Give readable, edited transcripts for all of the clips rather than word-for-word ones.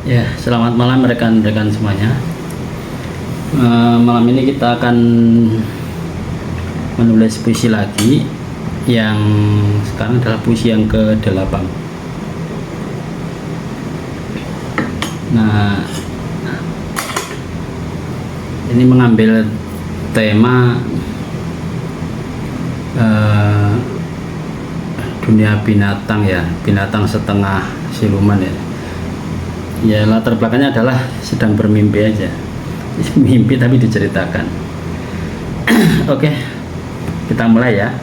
Ya, selamat malam rekan-rekan semuanya. Malam ini kita akan menulis puisi lagi, yang sekarang adalah puisi yang ke-8. Nah, ini mengambil tema dunia binatang ya, binatang setengah siluman ya. Ya, latar belakangnya adalah sedang bermimpi aja, mimpi tapi diceritakan. Oke, kita mulai ya.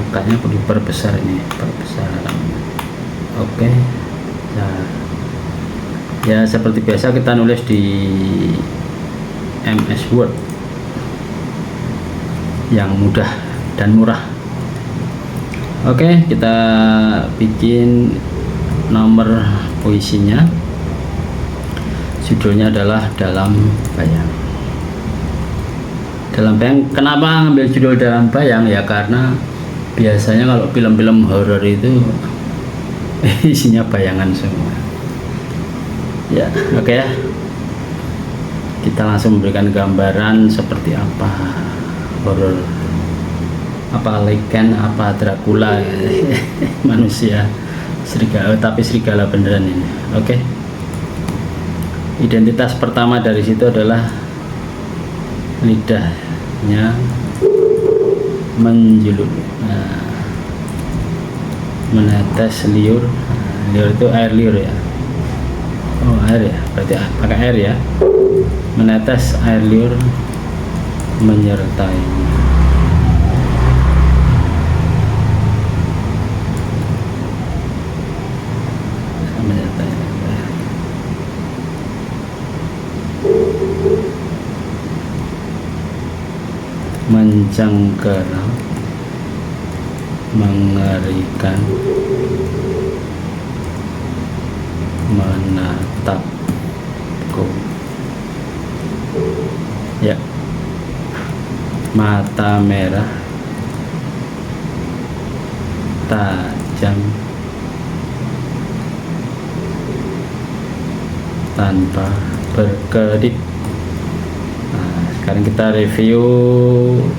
Kayaknya perlu perbesar ini, perbesar. Oke, nah, ya seperti biasa kita nulis di MS Word yang mudah dan murah. Oke, kita bikin nomor puisinya. Judulnya adalah Dalam Bayang. Dalam Bayang. Kenapa ambil judul Dalam Bayang? Ya karena biasanya kalau film-film horor itu isinya bayangan semua. Ya, oke ya. Kita langsung memberikan gambaran seperti apa horor, apa Lycan, apa Dracula manusia serigala, tapi serigala beneran ini. Oke. Identitas pertama dari situ adalah lidahnya menjulur, menetes liur. Liur itu air liur ya. Oh, air ya, berarti pakai air ya. Menetes air liur menyertai. Mencengkeram, mengerikan, menatapku. Ya, mata merah, tajam, tanpa berkedip. Sekarang kita review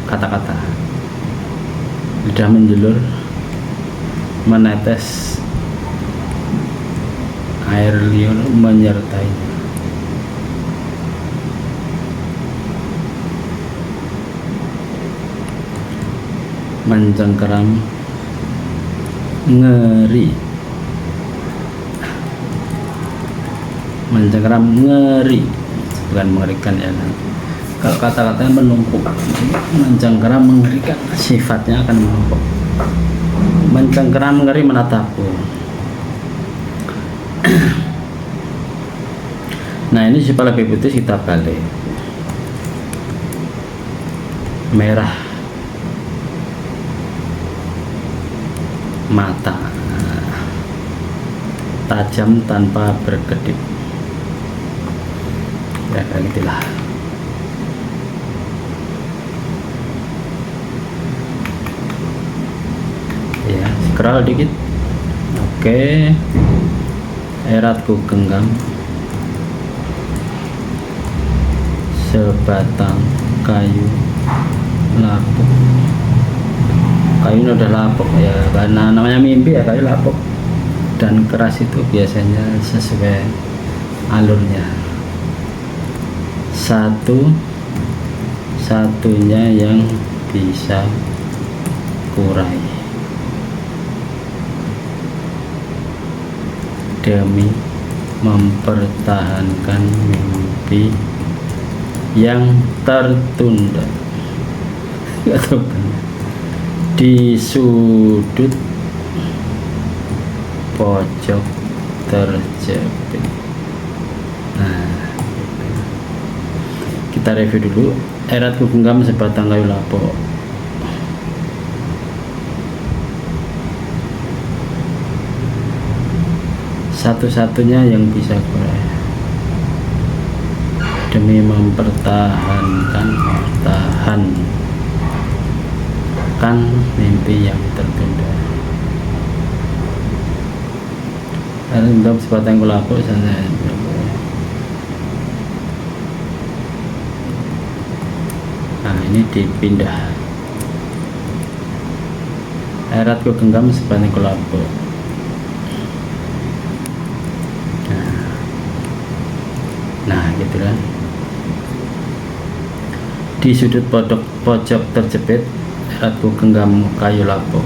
kata-kata. Lidah menjulur, menetes air liur menyertai. Mencengkeram, ngeri. Mencengkeram, ngeri, bukan mengerikan ya. Kalau kata-katanya menumpuk, mencengkeram, mengerikan, sifatnya akan menumpuk. Mencengkeram, ngeri, menatapku. Nah, ini supaya lebih putih kita balik. Merah mata, tajam tanpa berkedip. Ya, kayak gitulah. Ya, scroll dikit. Oke. Eratku genggam sebatang kayu lapuk. Kayu udah lapuk ya, karena namanya mimpi ya, kayu lapuk dan keras itu biasanya sesuai alurnya. Satunya yang bisa kurai demi mempertahankan mimpi yang tertunda. Di sudut pojok terjepit. Nah, kita review dulu. Eratku genggam sebatang kayu lapuk. Satu-satunya yang bisa kurai demi mempertahankan mimpi yang tertunda. Dalam sebatang kelapa sana. Nah ini dipindah. Eratku genggam sebatang kelapa. Nah gitu kan. Di sudut pojok terjepit eratku genggam kayu lapo.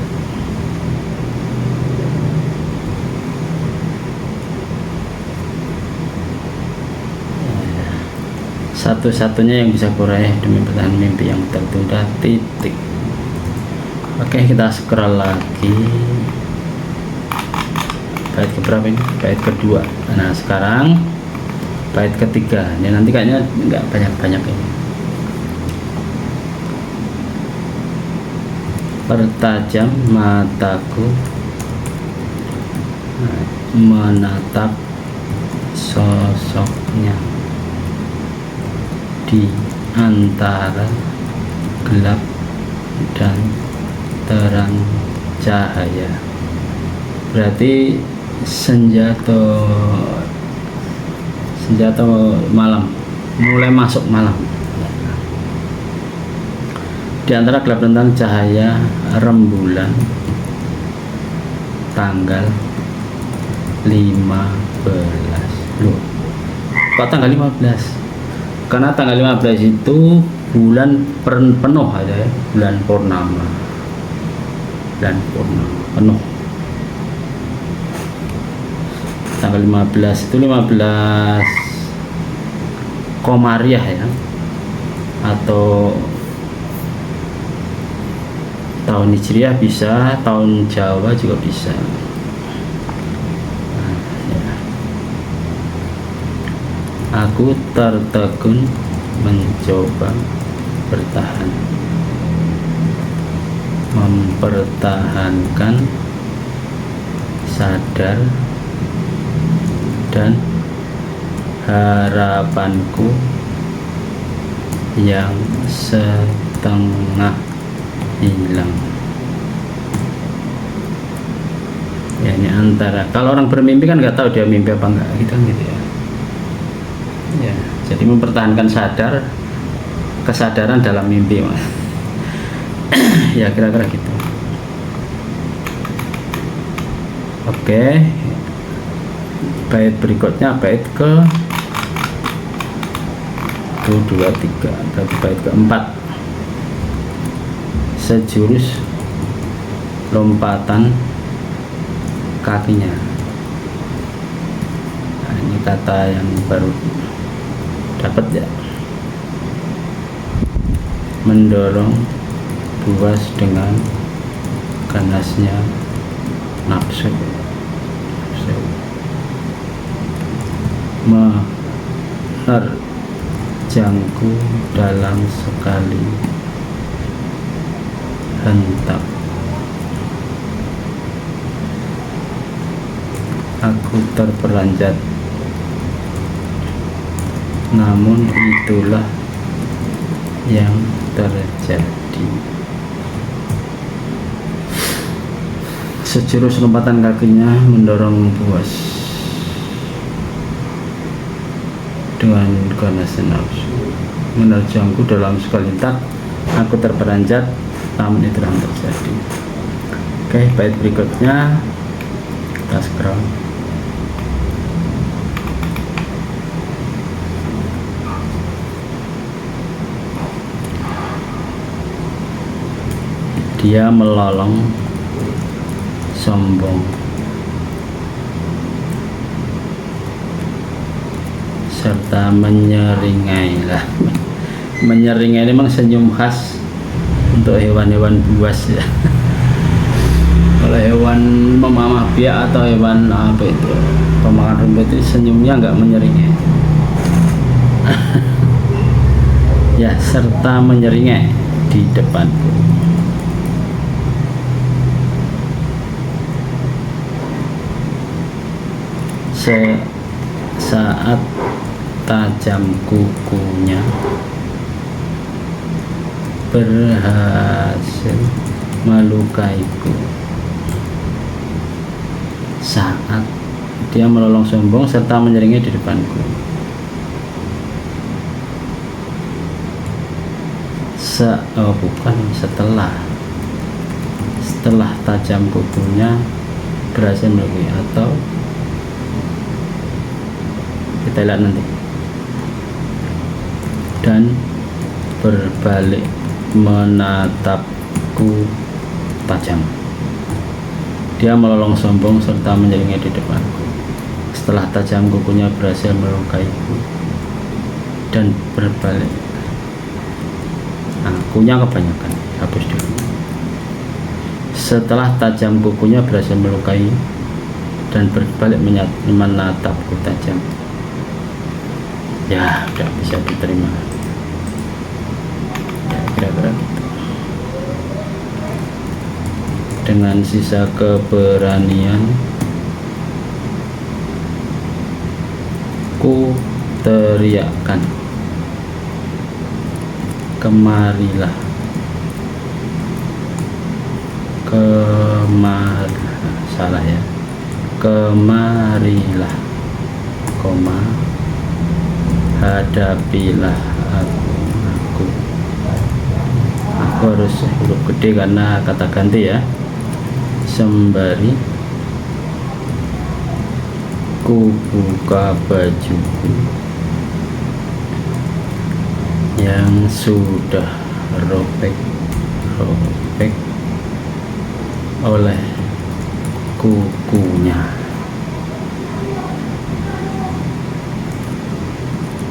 Satu-satunya yang bisa kurai demi bertahan mimpi yang tertunda. Titik. Oke, kita scroll lagi. Bait keberapa ini? Bait kedua. Nah sekarang bait ketiga. Ini nanti kayaknya nggak banyak-banyak ini. Pertajam mataku menatap sosoknya di antara gelap dan terang cahaya. Berarti senjata malam, mulai masuk malam. Di antara gelap dan terang cahaya rembulan tanggal 15. Loh, kok tanggal 15? Karena tanggal 15 itu bulan penuh ada ya, bulan purnama penuh. Tanggal 15 itu 15 Komariah ya, atau tahun Hijriah bisa, tahun Jawa juga bisa. Aku tertegun mencoba bertahan, mempertahankan sadar dan harapanku yang setengah hilang. Ya ini antara, kalau orang bermimpi kan nggak tahu dia mimpi apa enggak gitu ya. Ya, jadi mempertahankan kesadaran dalam mimpi, Mas. Ya kira-kira gitu. Oke. Bait berikutnya bait ke 1, 2, 3, berarti bait keempat. Sejurus lompatan kakinya. Nah, ini kata yang baru dapat ya. Mendorong buas dengan ganasnya nafsu. Menerjangku dalam sekali hentak. Aku terperanjat, namun itulah yang terjadi. Sejurus lompatan kakinya mendorong buas dengan ganas nafsu, menerjangku dalam sekali hentak. Aku terperanjat, namun itulah yang terjadi. Oke, bait berikutnya kita scroll. Dia melolong sombong serta menyeringai lah. Menyeringai memang senyum khas untuk hewan-hewan buas ya. Kalau hewan memamah biak atau hewan apa itu pemakan rumput itu senyumnya nggak menyeringai. Ya, serta menyeringai di depanku. Saat tajam kukunya berhasil melukaiku, saat Dia melolong sombong serta menyeringnya di depanku. Setelah tajam kukunya berhasil melukai, atau kita lihat nanti. Dan berbalik menatapku tajam. Dia melolong sombong serta menyeringnya di depanku. Setelah tajam kukunya berhasil melukaiku dan berbalik. Kunya kebanyakan, hapus dulu. Setelah tajam kukunya berhasil melukai dan berbalik menatapku tajam. Ya, udah bisa diterima. Ya, kira-kira gitu. Dengan sisa keberanian, ku teriakkan, kemarilah, salah ya, kemarilah, hadapilah aku harus huruf gede karena kata ganti ya. Sembari ku buka bajuku yang sudah robek oleh kukunya,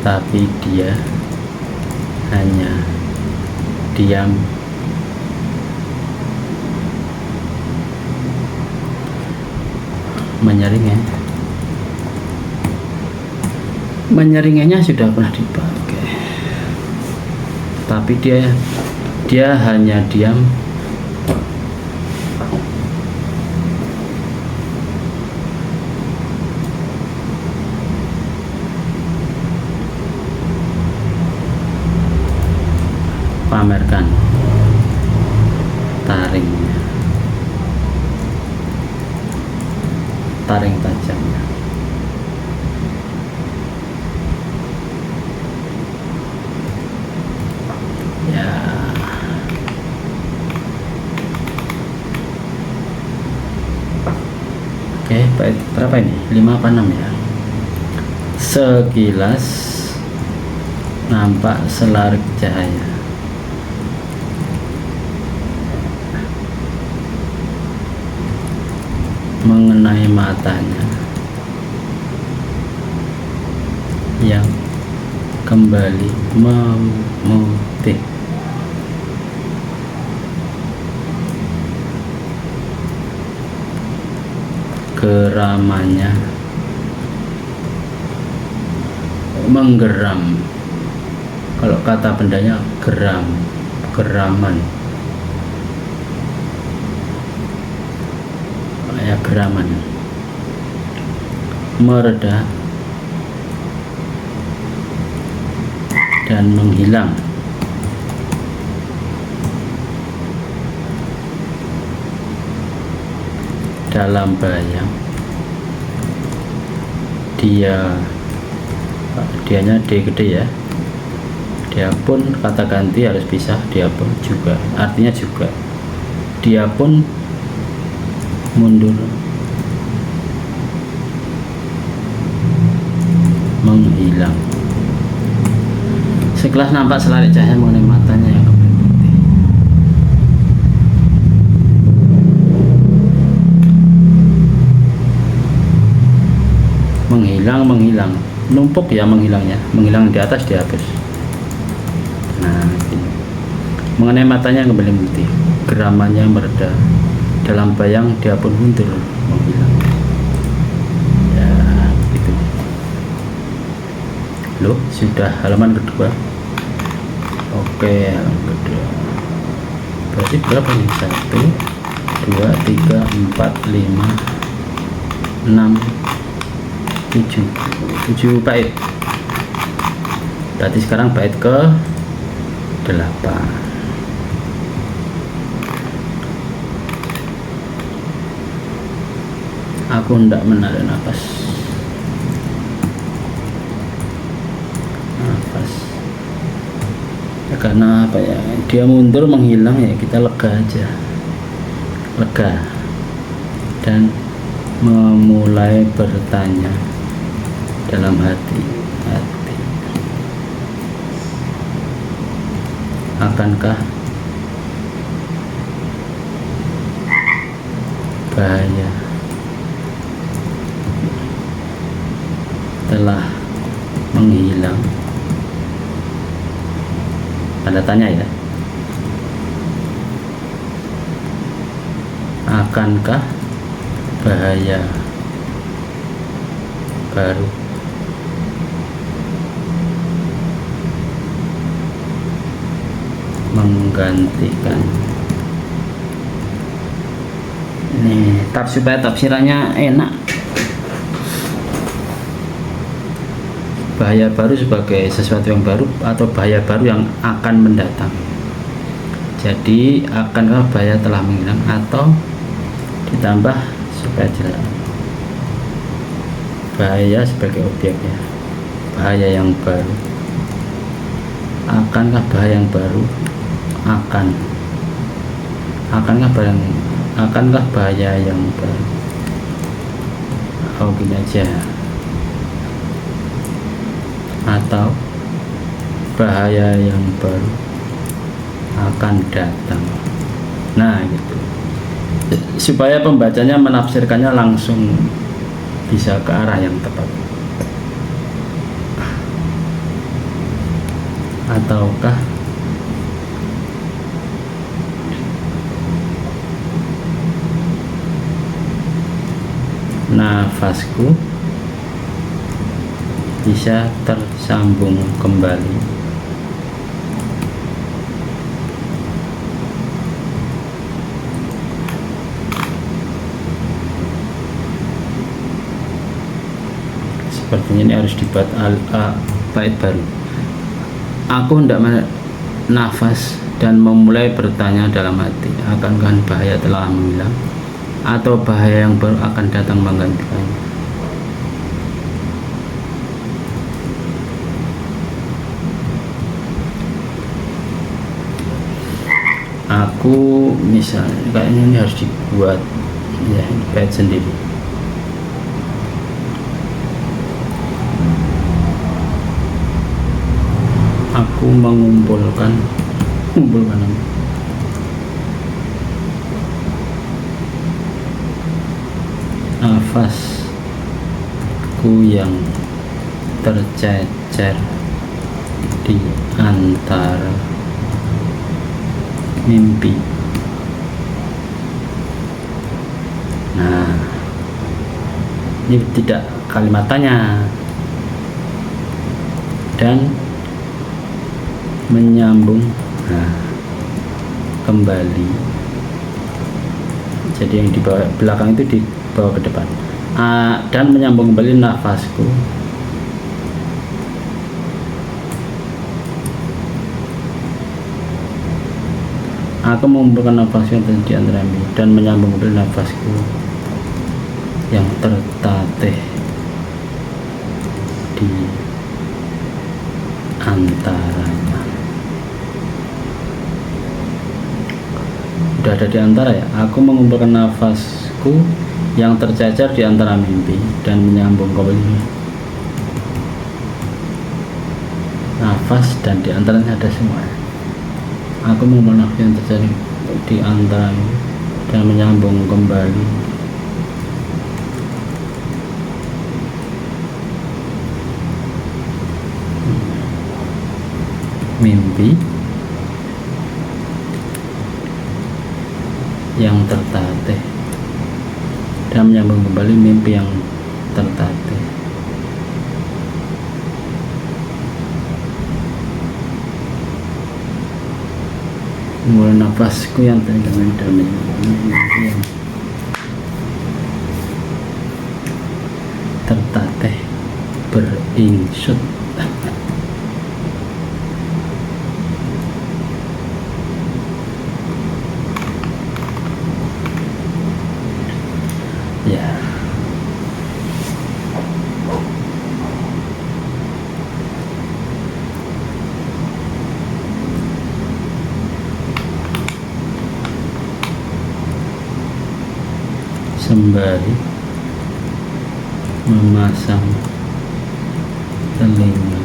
tapi dia hanya diam menyeringnya sudah pernah dipakai, tapi dia hanya diam pamerkan taring tajamnya. Ya, oke, bait berapa ini? 5 apa 6 ya? Sekilas nampak selarik cahaya mengenai matanya yang kembali memutih. Geramannya menggeram. Kalau kata bendanya geraman. Ya, geraman. Mereda dan menghilang. Dalam bayang dianya D gede ya. Dia pun kata ganti harus bisa, dia pun juga artinya juga. Dia pun mundur, menghilang. Sekelas nampak selarik cahaya mengenai matanya yang kembali putih. Menghilang, numpuk ya menghilangnya, menghilang di atas dihapus. Nah, ini. Mengenai matanya yang kembali putih, geramannya mereda. Dalam bayang dia pun mundur, menghilang. Ya, gitu. Loh, sudah halaman kedua. Oke, halaman kedua. Berarti berapa nih? 1, 2, 3, 4, 5, 6, 7 bait. Berarti sekarang bait ke 8. Aku hendak menarik nafas. Nafas. Ya, karena apa ya? Dia mundur menghilang ya, kita lega aja. Lega. Dan memulai bertanya dalam hati. Akankah bahaya telah menghilang? Tanda tanya ya. Akankah bahaya baru menggantikan? Ini supaya tafsirannya enak. Bahaya baru sebagai sesuatu yang baru atau bahaya baru yang akan mendatang. Jadi akankah bahaya telah menghilang, atau ditambah supaya jelas bahaya sebagai objeknya, bahaya yang baru. Akankah bahaya yang baru akankah bahaya yang baru? Oh, gini aja, atau bahaya yang baru akan datang. Nah gitu, supaya pembacanya menafsirkannya langsung bisa ke arah yang tepat. Ataukah nafasku bisa tersambung kembali sepertinya. Ini harus dibuat bait baru. Aku hendak nafas dan memulai bertanya dalam hati, akankah bahaya telah menghilang atau bahaya yang baru akan datang menggantikannya? Aku misalnya, kayaknya ini harus dibuat ya, bait sendiri. Aku mengumpulkan nafasku yang tercecer di antara mimpi. Nah, ini tidak kalimat tanya, dan menyambung kembali. Jadi yang di belakang itu dibawa ke depan. Dan menyambung kembali nafasku aku mengumpulkan nafasku yang di antara mimpi dan menyambung kembali nafasku yang tertatih di antaranya. Udah ada di antara ya. Aku mengumpulkan nafasku yang tercecer di antara mimpi dan menyambung kembali nafas, dan di antaranya ada semua. Aku mengumpulkan nafas yang tercecer di antara mimpi dan menyambung kembali mimpi yang tertatih dan menyambung kembali mimpi yang tertatih. Mulai nafasku yang tertatih dan menyambung mimpi yang tertatih berinsut. Ya, sembari memasang telinga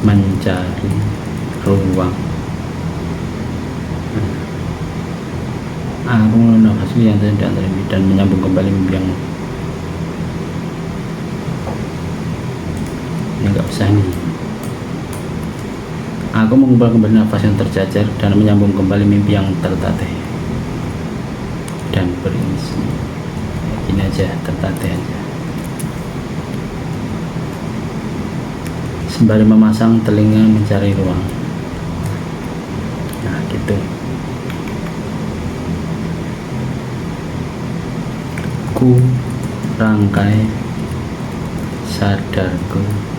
mencari ruang. Aku nafas yang tidak terhenti dan menyambung kembali mimpi yang ini nggak bisa nih. Aku mengumpulkan kembali nafas yang terjajar dan menyambung kembali mimpi yang tertatih dan berinsni. Ini aja, tertatih aja. Sembari memasang telinga mencari ruang. Nah gitu. Ku rangkai sadarku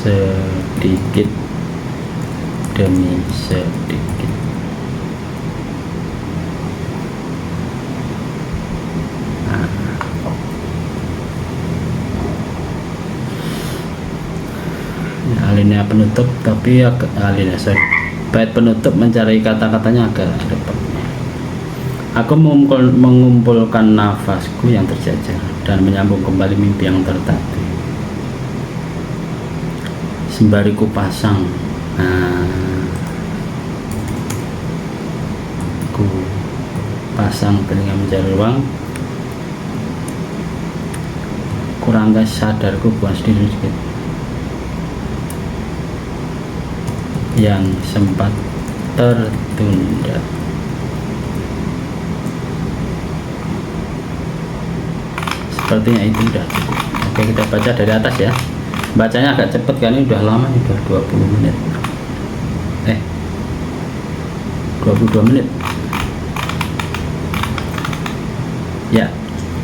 sedikit demi sedikit. Alinea penutup, tapi alinea bait penutup mencari kata-katanya agak repot. Aku mengumpulkan nafasku yang terjajar dan menyambung kembali mimpi yang tertatih. Sembari ku pasang, ku pasang telinga mencari ruang. Kurang guys, sadarku buat sendiri sedikit yang sempat tertunda. Sepertinya itu udah cukup. Oke, kita baca dari atas ya. Bacanya agak cepet kan, ini udah lama, udah 20 menit 22 menit ya.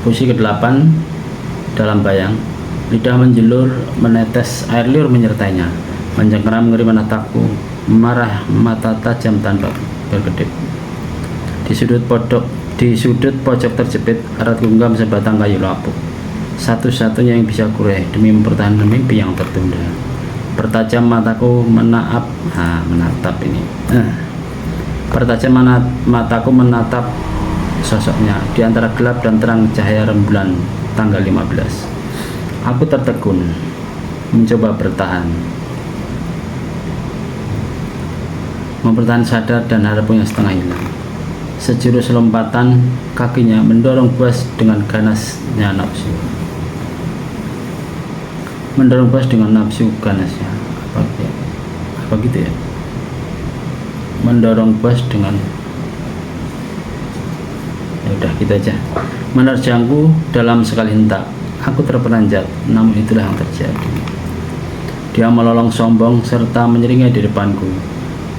Puisi ke-8. Dalam bayang, lidah menjelur, menetes air liur menyertainya, mencengkeram ngeri menatapku, marah mata tajam tanpa berkedip. Di sudut pojok terjepit, erat genggam sebatang kayu lapuk, satu-satunya yang bisa kureih demi mempertahankan mimpi yang tertunda. Pertajam mataku menatap ini. Pertajam mataku menatap sosoknya di antara gelap dan terang cahaya rembulan tanggal 15. Aku tertegun, mencoba bertahan, mempertahan sadar dan harapnya setengah hilang. Sejurus lompatan kakinya mendorong Buas dengan ganasnya nafsu. Mendorong Buas dengan nafsu ganasnya. Apa gitu ya? Mendorong Buas dengan, ya udah gitu aja. Menerjangku dalam sekali hentak. Aku terperanjat, namun itulah yang terjadi. Dia melolong sombong serta menyeringai di depanku.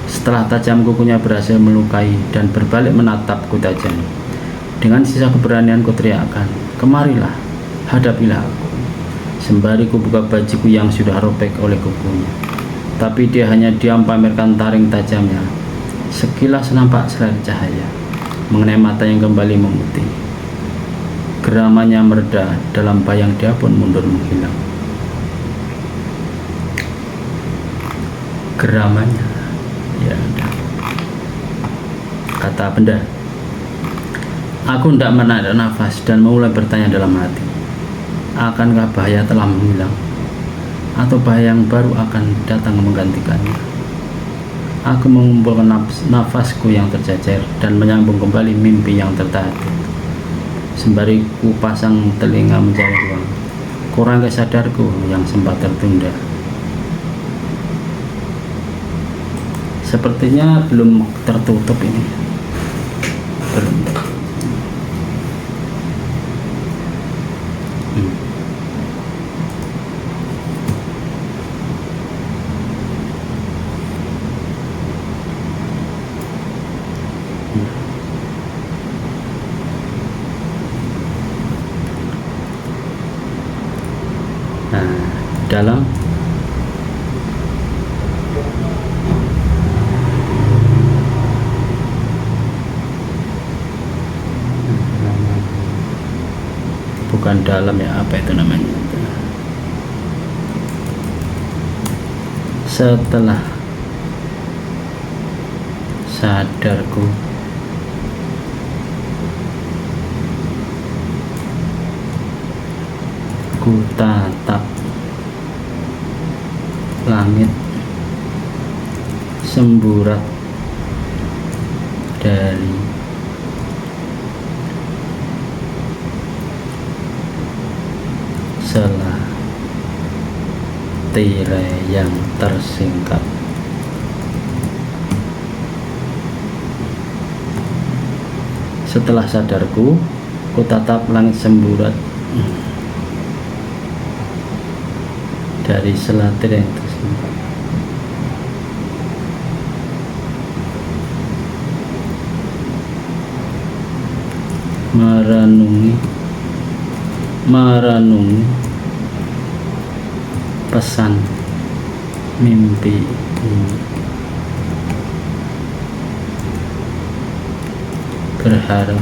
Setelah tajam kukunya berhasil melukai dan berbalik menatapku tajam. Dengan sisa keberanianku teriakkan, "Kemarilah, hadapilah aku." Sembari kubuka bajuku yang sudah robek oleh kukunya. Tapi dia hanya diam pamerkan taring tajamnya. Sekilas nampak selai cahaya mengenai mata yang kembali memutih. Geramannya mereda, dalam bayang dia pun mundur menghilang. Geramannya, ya udah. Kata benda. Aku tidak menarik nafas dan mulai bertanya dalam hati, akankah bahaya telah menghilang, atau bahaya yang baru akan datang menggantikannya? Aku mengumpulkan nafasku yang terjajar dan menyambung kembali mimpi yang tertatih. Sembari ku pasang telinga mencari ruang, kurang kesadarku yang sempat tertunda. Sepertinya belum tertutup ini. Belum. Dalam kesadaran dalam ya, apa itu namanya, setelah sadarku ku tatap langit semburat dari sela tirai yang tersingkap. Setelah sadarku, ku tatap langit semburat dari sela tirai yang tersingkap. Merenungi pesan mimpi ini, berharap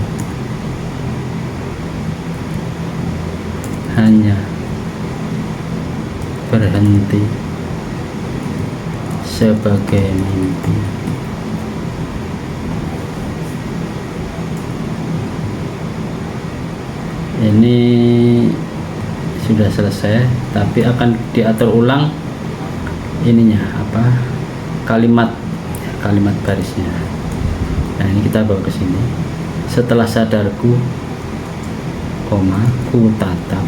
hanya berhenti sebagai mimpi. Ini sudah selesai, tapi akan diatur ulang ininya, apa, kalimat barisnya. Nah, ini kita bawa ke sini. Setelah sadarku, koma, ku tatap,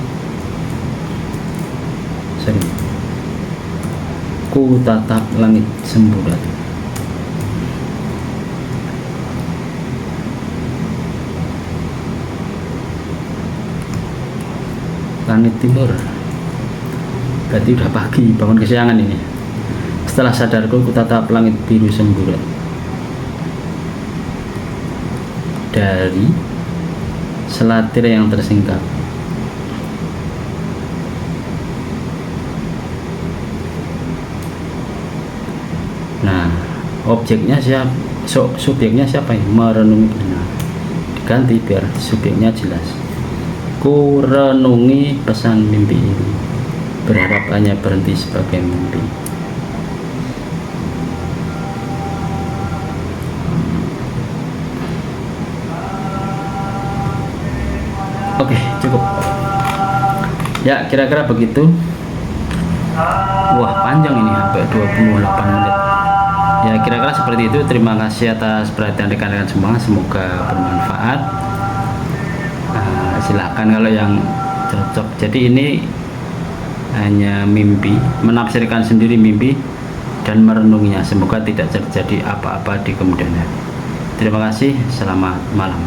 ku tatap langit semburat. Langit timur, berarti udah pagi, bangun kesiangan ini. Setelah sadarku, ku tatap langit biru semburat dari sela tirai yang tersingkap. Nah, objeknya siapa? Subjeknya siapa ini? Merenungi. Nah, diganti biar subjeknya jelas. Ku renungi pesan mimpi ini, berharap hanya berhenti sebagai mimpi. Oke, cukup. Ya, kira-kira begitu. Wah, panjang ini, sampai 28 menit. Ya, kira-kira seperti itu. Terima kasih atas perhatian rekan-rekan semua, semoga bermanfaat. Silahkan kalau yang cocok. Jadi ini hanya mimpi, menafsirkan sendiri mimpi dan merenunginya. Semoga tidak terjadi apa-apa di kemudian hari. Terima kasih, selamat malam.